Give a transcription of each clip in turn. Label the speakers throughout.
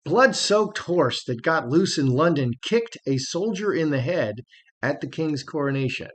Speaker 1: blood-soaked horse that got loose in London kicked a soldier in the head at the king's coronation.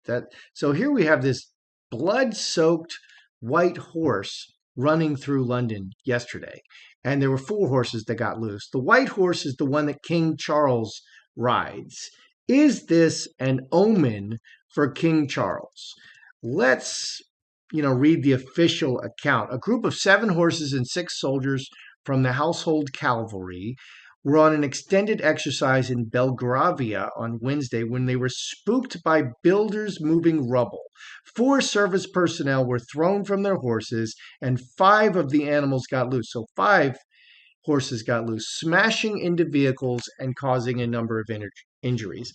Speaker 1: That so here we have this blood-soaked white horse running through London yesterday, and there were four horses that got loose. The white horse is the one that King Charles rides. Is this an omen for King Charles? Let's read the official account. A group of 7 horses and 6 soldiers from the household cavalry were on an extended exercise in Belgravia on Wednesday when they were spooked by builders moving rubble. 4 service personnel were thrown from their horses, and 5 of the animals got loose. So 5 horses got loose, smashing into vehicles and causing a number of injuries.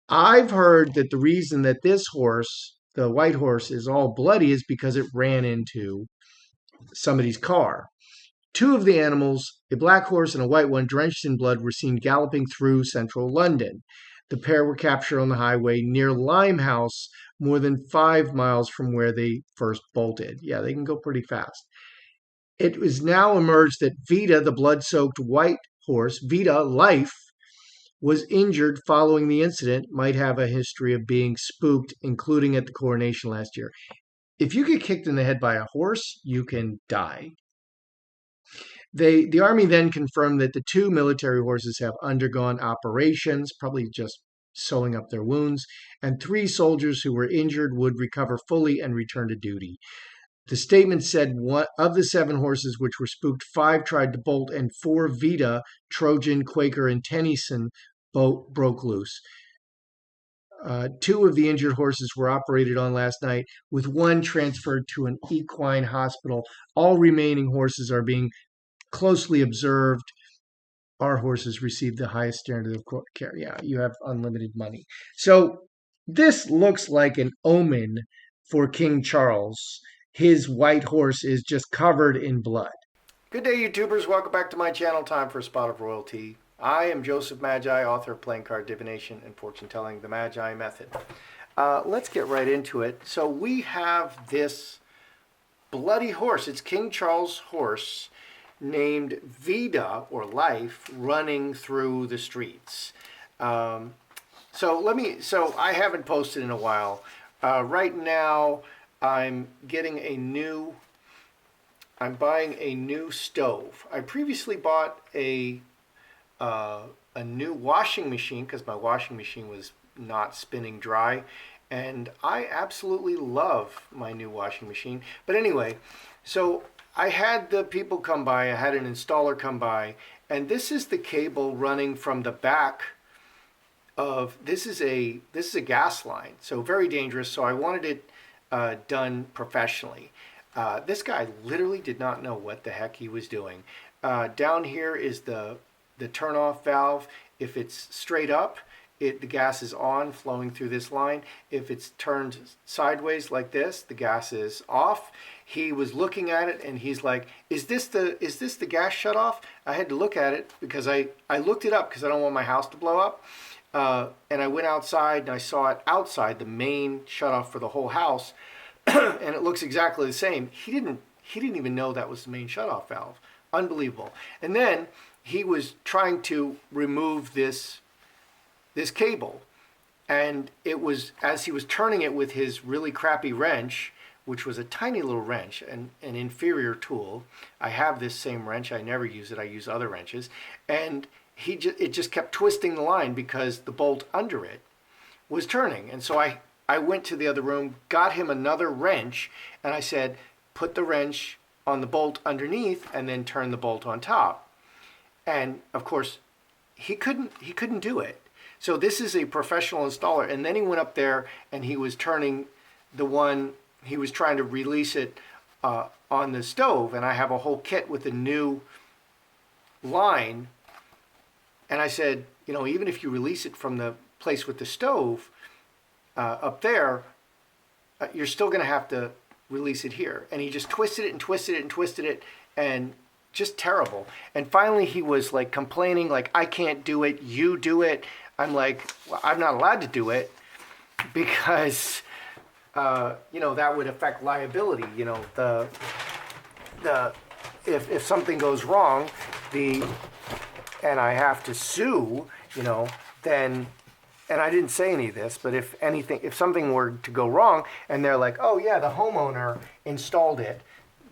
Speaker 1: I've heard that the reason that this horse, the white horse, is all bloody is because it ran into somebody's car. 2 of the animals, a black horse and a white one, drenched in blood, were seen galloping through central London. The pair were captured on the highway near Limehouse, more than 5 miles from where they first bolted. Yeah, they can go pretty fast. It is now emerged that Vita, the blood-soaked white horse, Vita Life, was injured following the incident, might have a history of being spooked, including at the coronation last year. If you get kicked in the head by a horse, you can die. The army then confirmed that the 2 military horses have undergone operations, probably just sewing up their wounds, and 3 soldiers who were injured would recover fully and return to duty. The statement said one of the 7 horses which were spooked, 5 tried to bolt, and 4 Vita, Trojan, Quaker, and Tennyson broke loose. 2 of the injured horses were operated on last night, with 1 transferred to an equine hospital. All remaining horses are being closely observed. Our horses receive the highest standard of care. Yeah, you have unlimited money. So this looks like an omen for King Charles. His white horse is just covered in blood. Good day, YouTubers. Welcome back to my channel. Time for a spot of royalty. I am Joseph Magi, author of Playing Card Divination and Fortune Telling, the Magi Method. Let's get right into it. So we have this bloody horse. It's King Charles' horse, named Vida, or Life, running through the streets. So I haven't posted in a while. Right now, I'm buying a new stove. I previously bought a new washing machine because my washing machine was not spinning dry, and I absolutely love my new washing machine. But anyway, so I had the people come by, I had an installer come by, and this is the cable running from the back of, this is a gas line, so very dangerous. So I wanted it done professionally. This guy literally did not know what the heck he was doing. Down here is the turn-off valve. If it's straight up, the gas is on, flowing through this line. If it's turned sideways like this, the gas is off. He was looking at it and he's like, is this the gas shut off? I had to look at it because I looked it up because I don't want my house to blow up. And I went outside and I saw it outside, the main shut off for the whole house. And it looks exactly the same. He didn't even know that was the main shutoff valve. Unbelievable. And then he was trying to remove this cable, and it was, as he was turning it with his really crappy wrench, which was a tiny little wrench, an inferior tool. I have this same wrench. I never use it. I use other wrenches, and it just kept twisting the line because the bolt under it was turning. And so I went to the other room, got him another wrench, and I said, put the wrench on the bolt underneath and then turn the bolt on top. And of course, he couldn't do it. So this is a professional installer. And then he went up there and he was turning the one, he was trying to release it on the stove. And I have a whole kit with a new line. And I said, even if you release it from the place with the stove up there, you're still going to have to release it here. And he just twisted it and twisted it and twisted it, and just terrible. And finally he was like complaining, like, I can't do it, you do it. I'm like, well, I'm not allowed to do it because that would affect liability. If something goes wrong, the and I have to sue, then, and I didn't say any of this, but if something were to go wrong and they're like, oh yeah, the homeowner installed it,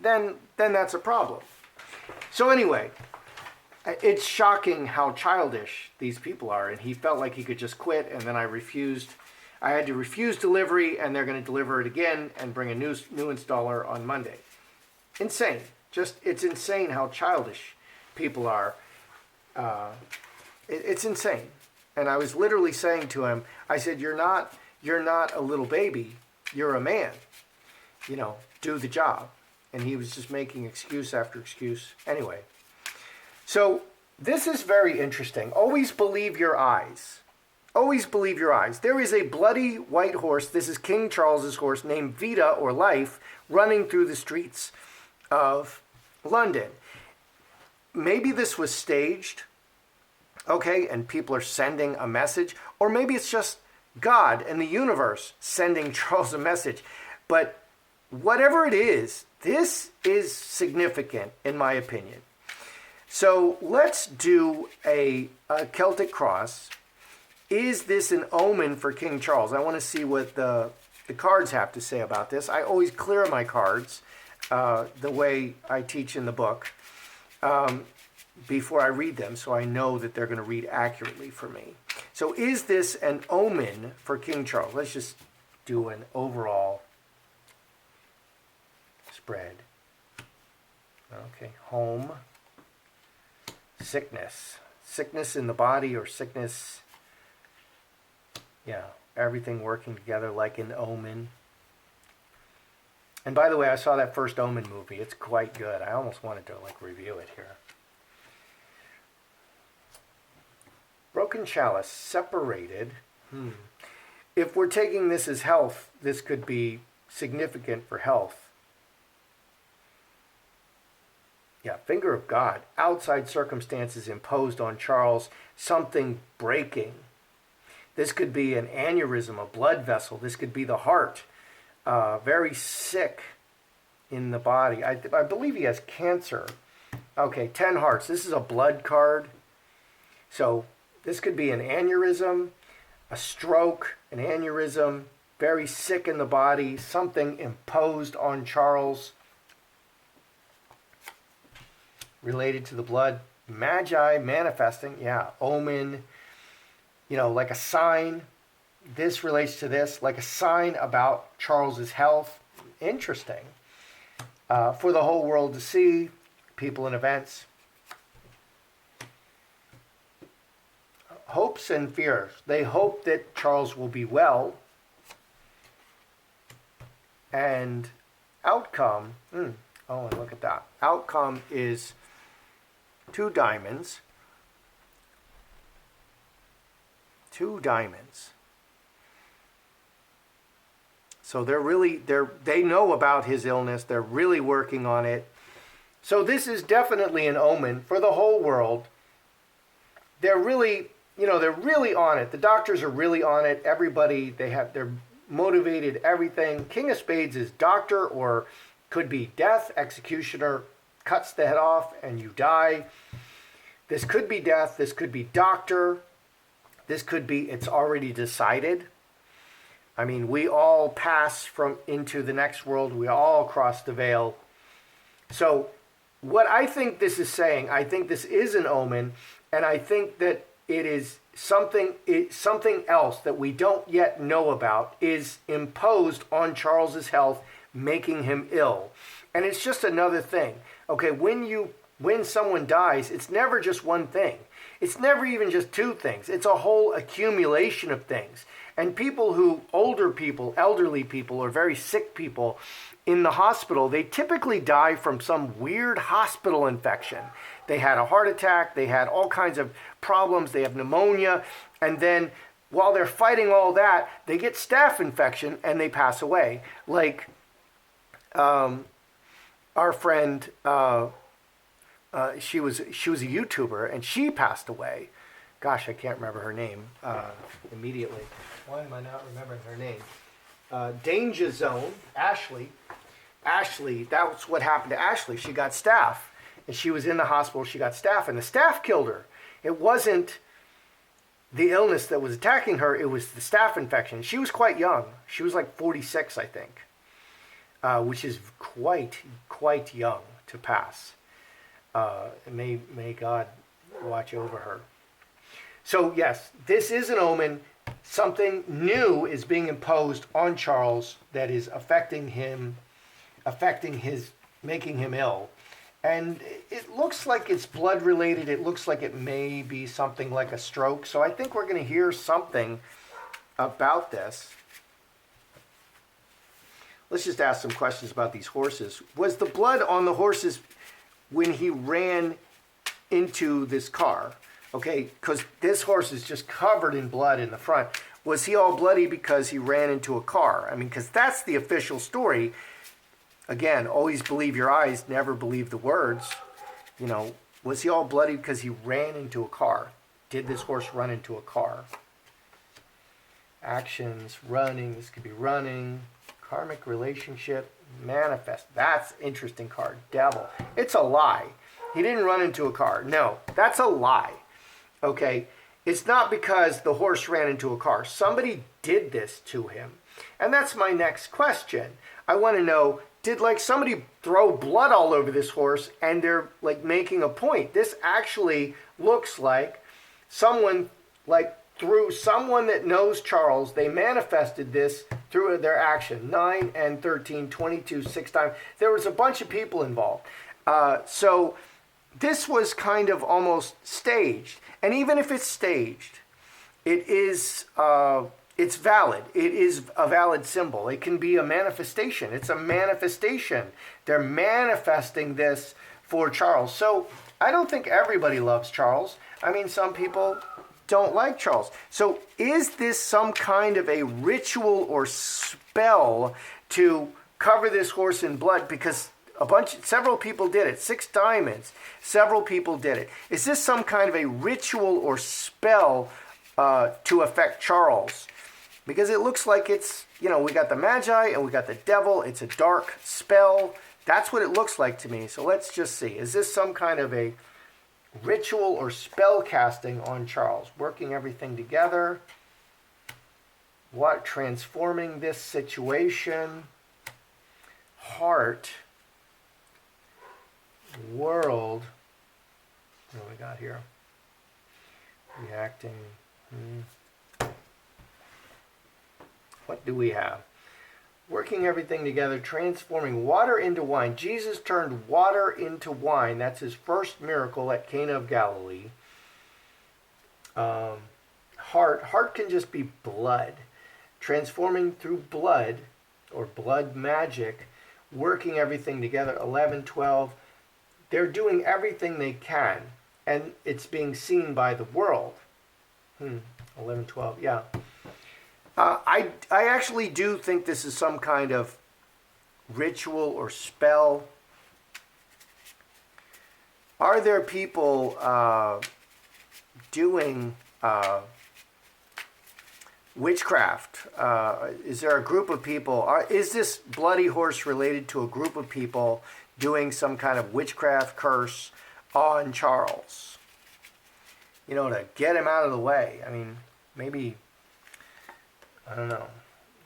Speaker 1: then that's a problem. So anyway, it's shocking how childish these people are, and he felt like he could just quit, and then I had to refuse delivery, and they're going to deliver it again and bring a new installer on Monday. Insane. It's insane how childish people are. It's insane. And I was literally saying to him, I said, you're not a little baby, you're a man. Do the job. And he was just making excuse after excuse. Anyway, so this is very interesting. Always believe your eyes. Always believe your eyes. There is a bloody white horse. This is King Charles's horse, named Vita, or Life, running through the streets of London. Maybe this was staged, okay, and people are sending a message, or maybe it's just God and the universe sending Charles a message. But whatever it is, this is significant in my opinion. So let's do a Celtic cross. Is this an omen for King Charles? I want to see what the cards have to say about this. I always clear my cards the way I teach in the book before I read them, so I know that they're going to read accurately for me. So is this an omen for King Charles? Let's just do an overall spread. Okay, home, sickness. Sickness in the body, or sickness, everything working together like an omen. And by the way, I saw that first Omen movie. It's quite good. I almost wanted to review it here. Broken chalice, separated. If we're taking this as health, this could be significant for health. Yeah, finger of God. Outside circumstances imposed on Charles. Something breaking. This could be an aneurysm, a blood vessel. This could be the heart. Very sick in the body. I believe he has cancer. Okay, 10 hearts. This is a blood card. So this could be an aneurysm, a stroke, an aneurysm, very sick in the body, something imposed on Charles related to the blood. Magi manifesting, omen, like a sign. This relates to this, like a sign about Charles's health. Interesting. For the whole world to see, people and events. Hopes and fears. They hope that Charles will be well. And outcome, and look at that. Outcome is 2 diamonds. 2 diamonds. So they know about his illness. They're really working on it. So this is definitely an omen for the whole world. They're really on it. The doctors are really on it. Everybody, they're motivated, everything. King of Spades is doctor, or could be death. Executioner cuts the head off and you die. This could be death. This could be doctor. This could be it's already decided. I mean, we all pass into the next world. We all cross the veil. So what I think this is saying, I think this is an omen, and I think that it is something else that we don't yet know about is imposed on Charles's health, making him ill. And it's just another thing. Okay, when someone dies, it's never just one thing. It's never even just 2 things. It's a whole accumulation of things. And elderly people, or very sick people in the hospital, they typically die from some weird hospital infection. They had a heart attack, they had all kinds of problems, they have pneumonia, and then while they're fighting all that, they get staph infection and they pass away. Like our friend, she was a YouTuber and she passed away. Gosh, I can't remember her name immediately. Why am I not remembering her name? Danger Zone, Ashley. Ashley, that's what happened to Ashley. She got staph and she was in the hospital. She got staph, and the staph killed her. It wasn't the illness that was attacking her, it was the staph infection. She was quite young. She was like 46, I think, which is quite young to pass. May God watch over her. So yes, this is an omen. Something new is being imposed on Charles that is affecting him, making him ill. And it looks like it's blood related. It looks like it may be something like a stroke. So I think we're going to hear something about this. Let's just ask some questions about these horses. Was the blood on the horses when he ran into this car? Okay, because this horse is just covered in blood in the front. Was he all bloody because he ran into a car? I mean, because that's the official story. Again, always believe your eyes, never believe the words. You know, was he all bloody because he ran into a car? Did this horse run into a car? Actions, running, this could be running. Karmic relationship, manifest. That's interesting card. Devil. It's a lie. He didn't run into a car. No, that's a lie. Okay? It's not because the horse ran into a car. Somebody did this to him. And that's my next question. I want to know, did like somebody throw blood all over this horse and they're like making a point? This actually looks like someone like through someone that knows Charles, they manifested this through their action. 9 and 13, 22, 6 times. There was a bunch of people involved. So this was kind of almost staged. And even if it's staged, it is it's valid. It is a valid symbol. It can be a manifestation. It's a manifestation. They're manifesting this for Charles. So I don't think everybody loves Charles. I mean, some people don't like Charles. So is this some kind of a ritual or spell to cover this horse in blood? Because several people did it. 6 diamonds. Several people did it. Is this some kind of a ritual or spell to affect Charles? Because it looks like it's, you know, we got the Magi and we got the devil. It's a dark spell. That's what it looks like to me. So let's just see. Is this some kind of a ritual or spell casting on Charles? Working everything together. What? Transforming this situation. Heart. World. What do we got here? Reacting. What do we have? Working everything together, transforming water into wine. Jesus turned water into wine. That's his first miracle at Cana of Galilee. Heart can just be blood. Transforming through blood, or blood magic, working everything together. 11, 12. They're doing everything they can, and it's being seen by the world. 11, 12, yeah. I actually do think this is some kind of ritual or spell. Are there people doing witchcraft? Is there a group of people? Is this bloody horse related to a group of people doing some kind of witchcraft curse on Charles? You know, to get him out of the way. I mean, maybe, I don't know.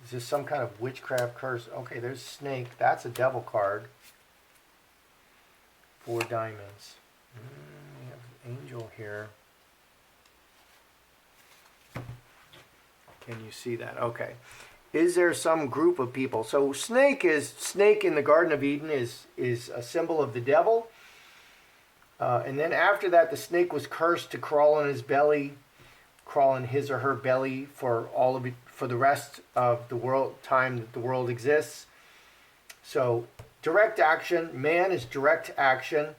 Speaker 1: Is this some kind of witchcraft curse? Okay, there's snake. That's a devil card. 4 diamonds. We have an angel here. Can you see that? Okay. Is there some group of people? So snake in the Garden of Eden is a symbol of the devil. And then after that, the snake was cursed to crawl on his belly, crawl in his or her belly for all of it, for the rest of the world, time that the world exists. So direct action, man is direct action,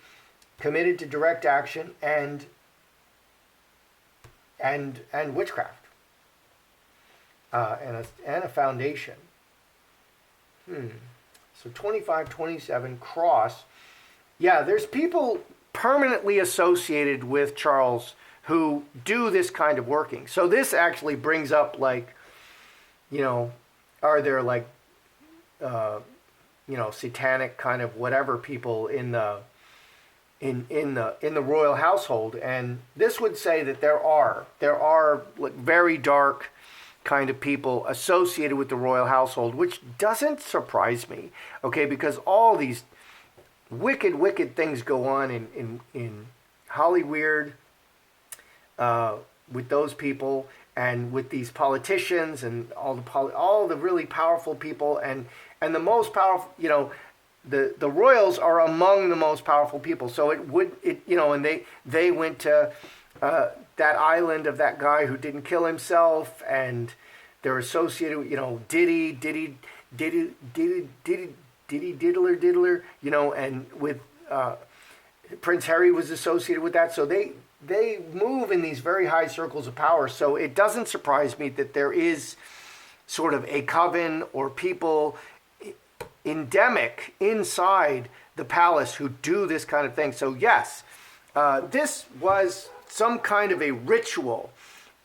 Speaker 1: committed to direct action and witchcraft. And a foundation. So 25, 27, cross. Yeah, there's people permanently associated with Charles who do this kind of working. So this actually brings up, like, you know, are there like, you know, satanic kind of whatever people in the in the royal household, and this would say that there are like very dark kind of people associated with the royal household, which doesn't surprise me. Okay, because all these wicked things go on in Hollywood, with those people and with these politicians and all the really powerful people, and the most powerful, the royals are among the most powerful people. So and they went to that island of that guy who didn't kill himself, and they're associated with, diddler, and with Prince Harry was associated with that. So they move in these very high circles of power. So it doesn't surprise me that there is sort of a coven or people endemic inside the palace who do this kind of thing. So yes, this was some kind of a ritual.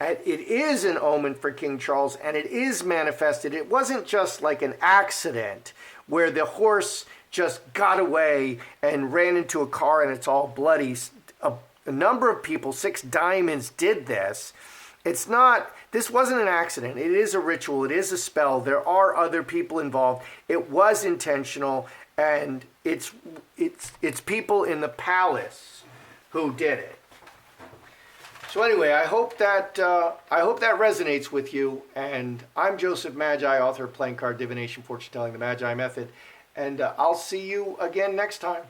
Speaker 1: It is an omen for King Charles, and it is manifested. It wasn't just like an accident where the horse just got away and ran into a car and it's all bloody. A number of people, 6 diamonds, did this. This wasn't an accident. It is a ritual. It is a spell. There are other people involved. It was intentional, and it's people in the palace who did it. So anyway, I hope that resonates with you. And I'm Joseph Magi, author of Playing Card Divination, Fortune Telling, the Magi Method. And I'll see you again next time.